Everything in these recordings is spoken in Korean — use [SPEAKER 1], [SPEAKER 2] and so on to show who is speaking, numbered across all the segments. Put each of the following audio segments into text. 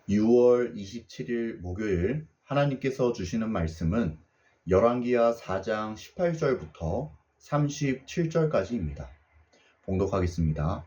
[SPEAKER 1] 6월 27일 목요일 하나님께서 주시는 말씀은 열왕기하 4장 18절부터 37절까지입니다. 봉독하겠습니다.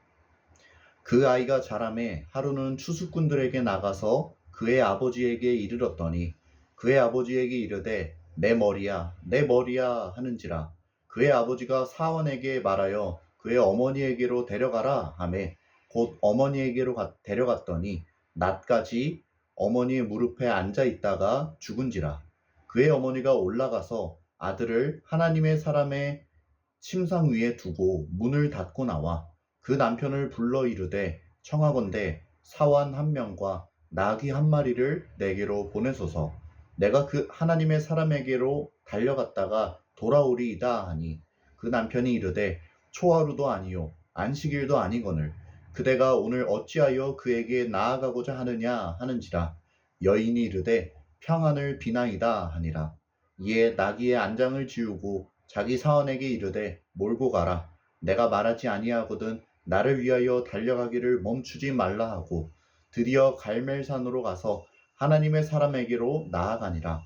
[SPEAKER 1] 그 아이가 자라매 하루는 추수꾼들에게 나가서 그의 아버지에게 이르렀더니 그의 아버지에게 이르되 내 머리야 내 머리야 하는지라. 그의 아버지가 사원에게 말하여 그의 어머니에게로 데려가라 하매 곧 어머니에게로 데려갔더니 낮까지 어머니의 무릎에 앉아 있다가 죽은지라. 그의 어머니가 올라가서 아들을 하나님의 사람의 침상 위에 두고 문을 닫고 나와 그 남편을 불러 이르되 청하건대 사환 한 명과 나귀 한 마리를 내게로 보내소서. 내가 그 하나님의 사람에게로 달려갔다가 돌아오리이다 하니 그 남편이 이르되 초하루도 아니요 안식일도 아니거늘 그대가 오늘 어찌하여 그에게 나아가고자 하느냐 하는지라. 여인이 이르되 평안을 비나이다 하니라. 이에 나귀의 안장을 지우고 자기 사원에게 이르되 몰고 가라. 내가 말하지 아니하거든 나를 위하여 달려가기를 멈추지 말라 하고 드디어 갈멜산으로 가서 하나님의 사람에게로 나아가니라.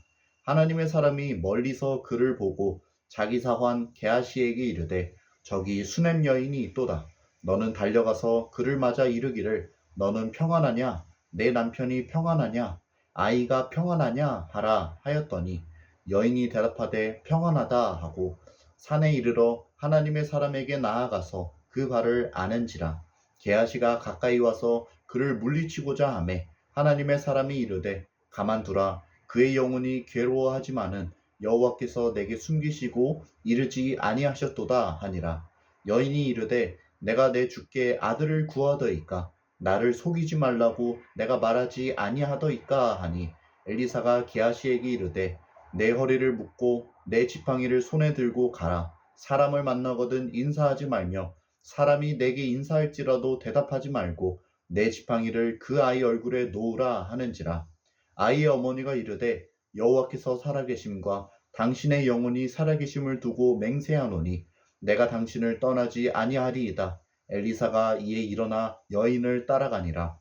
[SPEAKER 1] 하나님의 사람이 멀리서 그를 보고 자기 사환 게하시에게 이르되 저기 수냄 여인이 있도다. 너는 달려가서 그를 맞아 이르기를 너는 평안하냐? 내 남편이 평안하냐? 아이가 평안하냐? 하라 하였더니 여인이 대답하되 평안하다 하고 산에 이르러 하나님의 사람에게 나아가서 그 발을 아는지라. 게하시가 가까이 와서 그를 물리치고자 하매 하나님의 사람이 이르되 가만두라. 그의 영혼이 괴로워하지만은 여호와께서 내게 숨기시고 이르지 아니하셨도다 하니라. 여인이 이르되 내가 내 주께 아들을 구하더이까 나를 속이지 말라고 내가 말하지 아니하더이까 하니 엘리사가 게하시에게 이르되 내 허리를 묶고 내 지팡이를 손에 들고 가라. 사람을 만나거든 인사하지 말며 사람이 내게 인사할지라도 대답하지 말고 내 지팡이를 그 아이 얼굴에 놓으라 하는지라. 아이의 어머니가 이르되 여호와께서 살아계심과 당신의 영혼이 살아계심을 두고 맹세하노니 내가 당신을 떠나지 아니하리이다. 엘리사가 이에 일어나 여인을 따라가니라.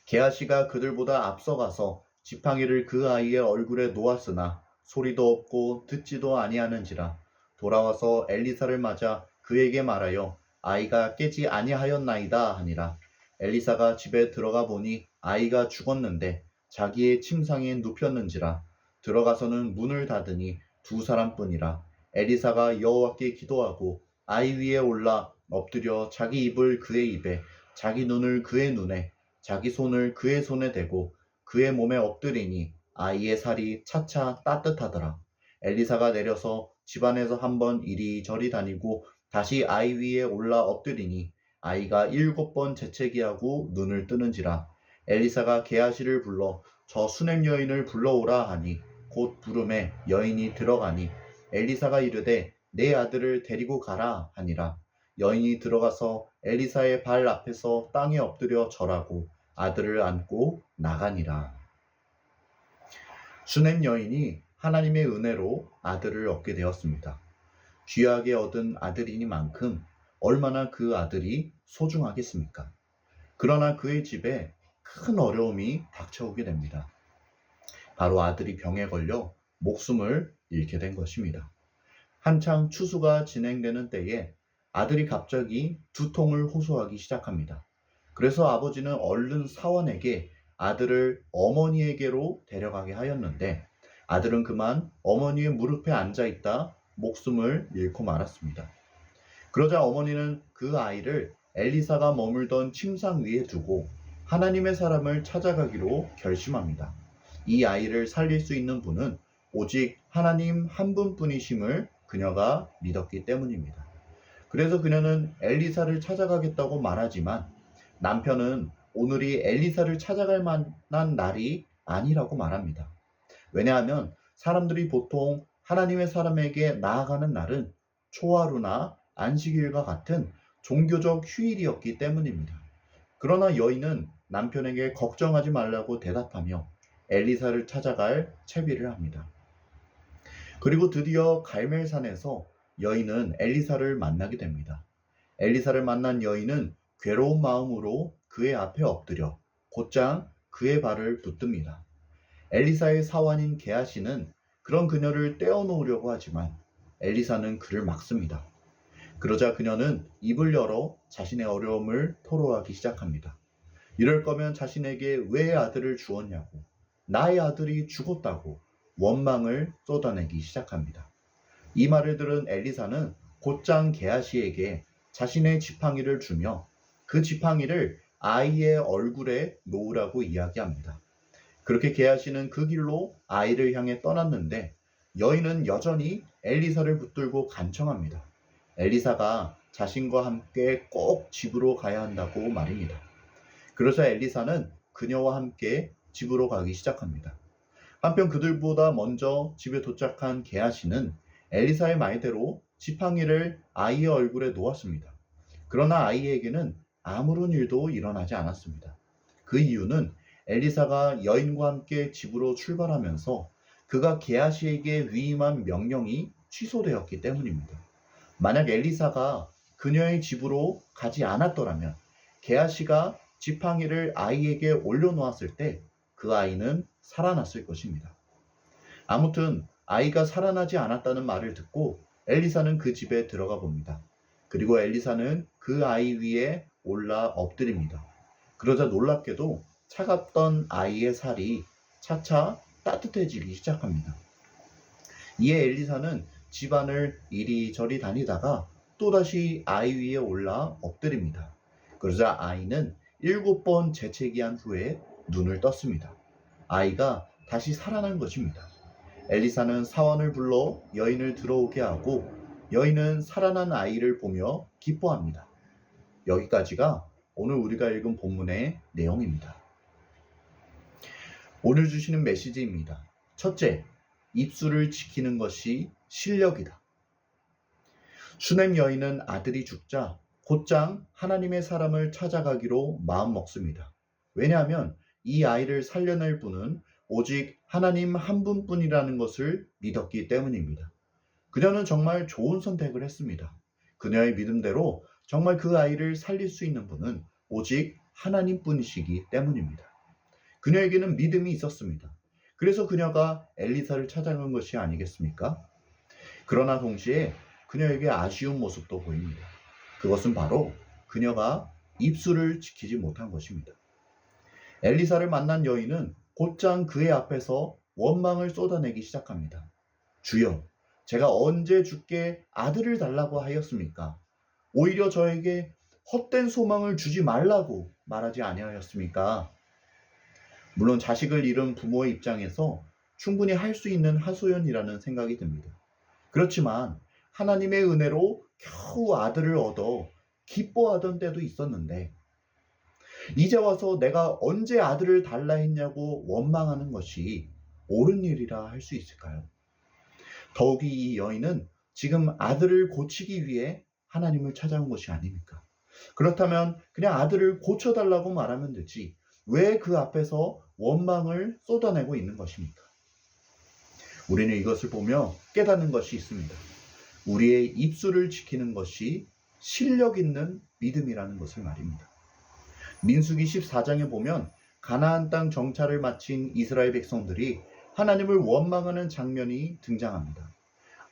[SPEAKER 1] 게하시가 그들보다 앞서가서 지팡이를 그 아이의 얼굴에 놓았으나 소리도 없고 듣지도 아니하는지라. 돌아와서 엘리사를 맞아 그에게 말하여 아이가 깨지 아니하였나이다 하니라. 엘리사가 집에 들어가 보니 아이가 죽었는데 자기의 침상에 눕혔는지라. 들어가서는 문을 닫으니 두 사람뿐이라. 엘리사가 여호와께 기도하고 아이 위에 올라 엎드려 자기 입을 그의 입에 자기 눈을 그의 눈에 자기 손을 그의 손에 대고 그의 몸에 엎드리니 아이의 살이 차차 따뜻하더라. 엘리사가 내려서 집안에서 한번 이리저리 다니고 다시 아이 위에 올라 엎드리니 아이가 7번 재채기하고 눈을 뜨는지라. 엘리사가 게하시를 불러 저 수냄 여인을 불러오라 하니 곧 부름에 여인이 들어가니 엘리사가 이르되 내 아들을 데리고 가라 하니라. 여인이 들어가서 엘리사의 발 앞에서 땅에 엎드려 절하고 아들을 안고 나가니라. 수냄 여인이 하나님의 은혜로 아들을 얻게 되었습니다. 귀하게 얻은 아들이니만큼 얼마나 그 아들이 소중하겠습니까? 그러나 그의 집에 큰 어려움이 닥쳐오게 됩니다. 바로 아들이 병에 걸려 목숨을 잃게 된 것입니다. 한창 추수가 진행되는 때에 아들이 갑자기 두통을 호소하기 시작합니다. 그래서 아버지는 얼른 사원에게 아들을 어머니에게로 데려가게 하였는데 아들은 그만 어머니의 무릎에 앉아 있다 목숨을 잃고 말았습니다. 그러자 어머니는 그 아이를 엘리사가 머물던 침상 위에 두고 하나님의 사람을 찾아가기로 결심합니다. 이 아이를 살릴 수 있는 분은 오직 하나님 한 분뿐이심을 그녀가 믿었기 때문입니다. 그래서 그녀는 엘리사를 찾아가겠다고 말하지만 남편은 오늘이 엘리사를 찾아갈 만한 날이 아니라고 말합니다. 왜냐하면 사람들이 보통 하나님의 사람에게 나아가는 날은 초하루나 안식일과 같은 종교적 휴일이었기 때문입니다. 그러나 여인은 남편에게 걱정하지 말라고 대답하며 엘리사를 찾아갈 채비를 합니다. 그리고 드디어 갈멜산에서 여인은 엘리사를 만나게 됩니다. 엘리사를 만난 여인은 괴로운 마음으로 그의 앞에 엎드려 곧장 그의 발을 붙듭니다. 엘리사의 사환인 게하시는 그런 그녀를 떼어놓으려고 하지만 엘리사는 그를 막습니다. 그러자 그녀는 입을 열어 자신의 어려움을 토로하기 시작합니다. 이럴 거면 자신에게 왜 아들을 주었냐고, 나의 아들이 죽었다고 원망을 쏟아내기 시작합니다. 이 말을 들은 엘리사는 곧장 게하시에게 자신의 지팡이를 주며 그 지팡이를 아이의 얼굴에 놓으라고 이야기합니다. 그렇게 게하시는 그 길로 아이를 향해 떠났는데 여인은 여전히 엘리사를 붙들고 간청합니다. 엘리사가 자신과 함께 꼭 집으로 가야 한다고 말입니다. 그래서 엘리사는 그녀와 함께 집으로 가기 시작합니다. 한편 그들보다 먼저 집에 도착한 게하시는 엘리사의 말대로 지팡이를 아이의 얼굴에 놓았습니다. 그러나 아이에게는 아무런 일도 일어나지 않았습니다. 그 이유는 엘리사가 여인과 함께 집으로 출발하면서 그가 게하시에게 위임한 명령이 취소되었기 때문입니다. 만약 엘리사가 그녀의 집으로 가지 않았더라면 게하시가 지팡이를 아이에게 올려놓았을 때 그 아이는 살아났을 것입니다. 아무튼 아이가 살아나지 않았다는 말을 듣고 엘리사는 그 집에 들어가 봅니다. 그리고 엘리사는 그 아이 위에 올라 엎드립니다. 그러자 놀랍게도 차갑던 아이의 살이 차차 따뜻해지기 시작합니다. 이에 엘리사는 집안을 이리저리 다니다가 또다시 아이 위에 올라 엎드립니다. 그러자 아이는 7번 재채기한 후에 눈을 떴습니다. 아이가 다시 살아난 것입니다. 엘리사는 사원을 불러 여인을 들어오게 하고 여인은 살아난 아이를 보며 기뻐합니다. 여기까지가 오늘 우리가 읽은 본문의 내용입니다. 오늘 주시는 메시지입니다. 첫째, 입술을 지키는 것이 실력이다. 슈넴 여인은 아들이 죽자 곧장 하나님의 사람을 찾아가기로 마음먹습니다. 왜냐하면 이 아이를 살려낼 분은 오직 하나님 한 분뿐이라는 것을 믿었기 때문입니다. 그녀는 정말 좋은 선택을 했습니다. 그녀의 믿음대로 정말 그 아이를 살릴 수 있는 분은 오직 하나님뿐이시기 때문입니다. 그녀에게는 믿음이 있었습니다. 그래서 그녀가 엘리사를 찾아간 것이 아니겠습니까? 그러나 동시에 그녀에게 아쉬운 모습도 보입니다. 그것은 바로 그녀가 입술을 지키지 못한 것입니다. 엘리사를 만난 여인은 곧장 그의 앞에서 원망을 쏟아내기 시작합니다. 주여, 제가 언제 주께 아들을 달라고 하였습니까? 오히려 저에게 헛된 소망을 주지 말라고 말하지 아니하였습니까? 물론 자식을 잃은 부모의 입장에서 충분히 할 수 있는 하소연이라는 생각이 듭니다. 그렇지만 하나님의 은혜로 겨우 아들을 얻어 기뻐하던 때도 있었는데 이제 와서 내가 언제 아들을 달라 했냐고 원망하는 것이 옳은 일이라 할 수 있을까요? 더욱이 이 여인은 지금 아들을 고치기 위해 하나님을 찾아온 것이 아닙니까? 그렇다면 그냥 아들을 고쳐달라고 말하면 되지 왜 그 앞에서 원망을 쏟아내고 있는 것입니까? 우리는 이것을 보며 깨닫는 것이 있습니다. 우리의 입술을 지키는 것이 실력 있는 믿음이라는 것을 말입니다. 민수기 14장에 보면 가나안 땅 정찰을 마친 이스라엘 백성들이 하나님을 원망하는 장면이 등장합니다.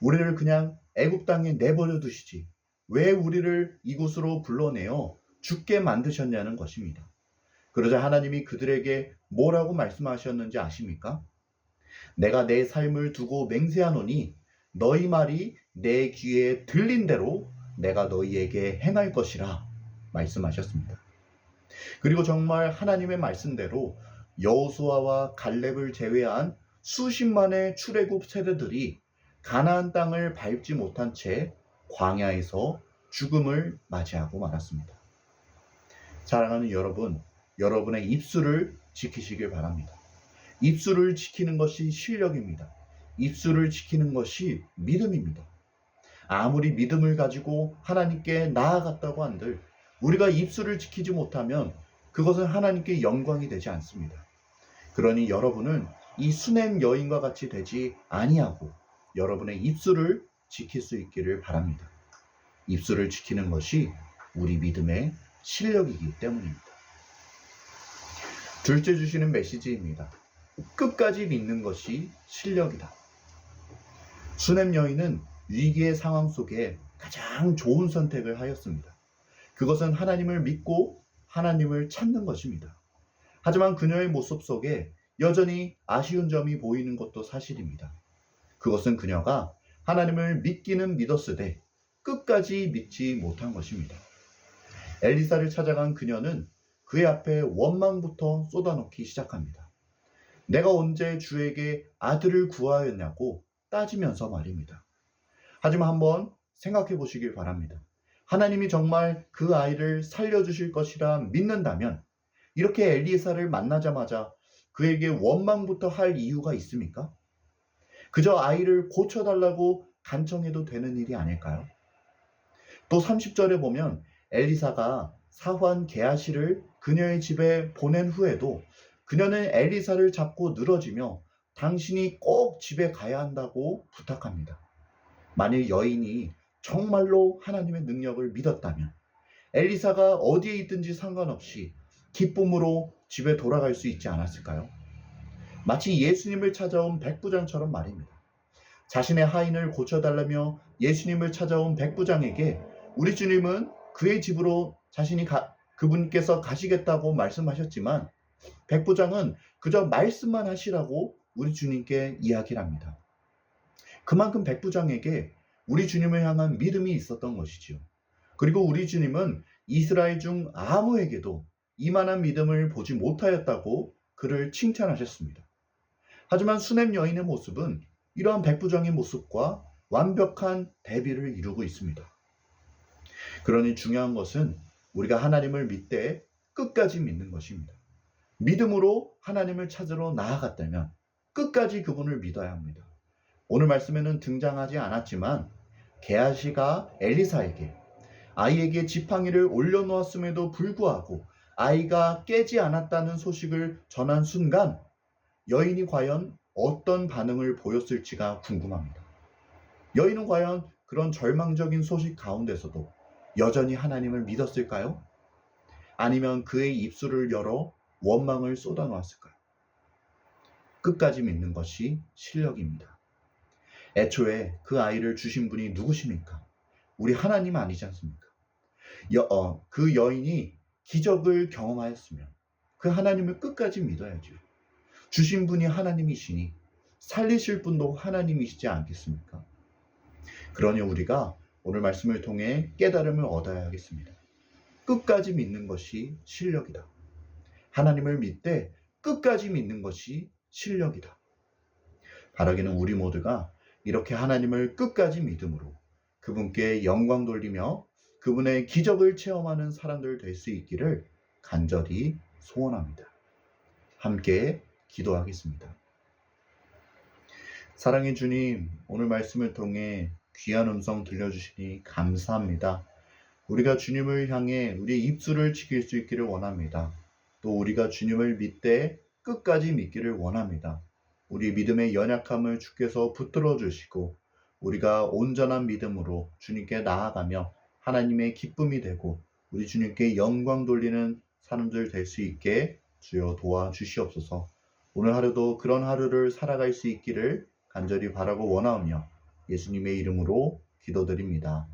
[SPEAKER 1] 우리를 그냥 애굽 땅에 내버려 두시지 왜 우리를 이곳으로 불러내어 죽게 만드셨냐는 것입니다. 그러자 하나님이 그들에게 뭐라고 말씀하셨는지 아십니까? 내가 내 삶을 두고 맹세하노니 너희 말이 내 귀에 들린 대로 내가 너희에게 행할 것이라 말씀하셨습니다. 그리고 정말 하나님의 말씀대로 여호수아와 갈렙을 제외한 수십만의 출애굽 세대들이 가나안 땅을 밟지 못한 채 광야에서 죽음을 맞이하고 말았습니다. 사랑하는 여러분, 여러분의 입술을 지키시길 바랍니다. 입술을 지키는 것이 실력입니다. 입술을 지키는 것이 믿음입니다. 아무리 믿음을 가지고 하나님께 나아갔다고 한들 우리가 입술을 지키지 못하면 그것은 하나님께 영광이 되지 않습니다. 그러니 여러분은 이 수넴 여인과 같이 되지 아니하고 여러분의 입술을 지킬 수 있기를 바랍니다. 입술을 지키는 것이 우리 믿음의 실력이기 때문입니다. 둘째 주시는 메시지입니다. 끝까지 믿는 것이 실력이다. 수넴 여인은 위기의 상황 속에 가장 좋은 선택을 하였습니다. 그것은 하나님을 믿고 하나님을 찾는 것입니다. 하지만 그녀의 모습 속에 여전히 아쉬운 점이 보이는 것도 사실입니다. 그것은 그녀가 하나님을 믿기는 믿었으되 끝까지 믿지 못한 것입니다. 엘리사를 찾아간 그녀는 그의 앞에 원망부터 쏟아놓기 시작합니다. 내가 언제 주에게 아들을 구하였냐고 따지면서 말입니다. 하지만 한번 생각해 보시길 바랍니다. 하나님이 정말 그 아이를 살려주실 것이라 믿는다면 이렇게 엘리사를 만나자마자 그에게 원망부터 할 이유가 있습니까? 그저 아이를 고쳐달라고 간청해도 되는 일이 아닐까요? 또 30절에 보면 엘리사가 사환 게하시를 그녀의 집에 보낸 후에도 그녀는 엘리사를 잡고 늘어지며 당신이 꼭 집에 가야 한다고 부탁합니다. 만일 여인이 정말로 하나님의 능력을 믿었다면 엘리사가 어디에 있든지 상관없이 기쁨으로 집에 돌아갈 수 있지 않았을까요? 마치 예수님을 찾아온 백부장처럼 말입니다. 자신의 하인을 고쳐달라며 예수님을 찾아온 백부장에게 우리 주님은 그의 집으로 그분께서 가시겠다고 말씀하셨지만 백부장은 그저 말씀만 하시라고 우리 주님께 이야기를 합니다. 그만큼 백부장에게 우리 주님을 향한 믿음이 있었던 것이지요. 그리고 우리 주님은 이스라엘 중 아무에게도 이만한 믿음을 보지 못하였다고 그를 칭찬하셨습니다. 하지만 수넴 여인의 모습은 이러한 백부장의 모습과 완벽한 대비를 이루고 있습니다. 그러니 중요한 것은 우리가 하나님을 믿되 끝까지 믿는 것입니다. 믿음으로 하나님을 찾으러 나아갔다면 끝까지 그분을 믿어야 합니다. 오늘 말씀에는 등장하지 않았지만 게하시가 엘리사에게 아이에게 지팡이를 올려놓았음에도 불구하고 아이가 깨지 않았다는 소식을 전한 순간 여인이 과연 어떤 반응을 보였을지가 궁금합니다. 여인은 과연 그런 절망적인 소식 가운데서도 여전히 하나님을 믿었을까요? 아니면 그의 입술을 열어 원망을 쏟아놓았을까요? 끝까지 믿는 것이 실력입니다. 애초에 그 아이를 주신 분이 누구십니까? 우리 하나님 아니지 않습니까? 그 여인이 기적을 경험하였으면 그 하나님을 끝까지 믿어야죠. 주신 분이 하나님이시니 살리실 분도 하나님이시지 않겠습니까? 그러니 우리가 오늘 말씀을 통해 깨달음을 얻어야 하겠습니다. 끝까지 믿는 것이 실력이다. 하나님을 믿되 끝까지 믿는 것이 실력이다. 바라기는 우리 모두가 이렇게 하나님을 끝까지 믿음으로 그분께 영광 돌리며 그분의 기적을 체험하는 사람들 될 수 있기를 간절히 소원합니다. 함께 기도하겠습니다. 사랑의 주님, 오늘 말씀을 통해 귀한 음성 들려주시니 감사합니다. 우리가 주님을 향해 우리의 입술을 지킬 수 있기를 원합니다. 또 우리가 주님을 믿되 끝까지 믿기를 원합니다. 우리 믿음의 연약함을 주께서 붙들어 주시고 우리가 온전한 믿음으로 주님께 나아가며 하나님의 기쁨이 되고 우리 주님께 영광 돌리는 사람들 될 수 있게 주여 도와주시옵소서. 오늘 하루도 그런 하루를 살아갈 수 있기를 간절히 바라고 원하오며 예수님의 이름으로 기도드립니다.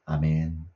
[SPEAKER 1] 아멘.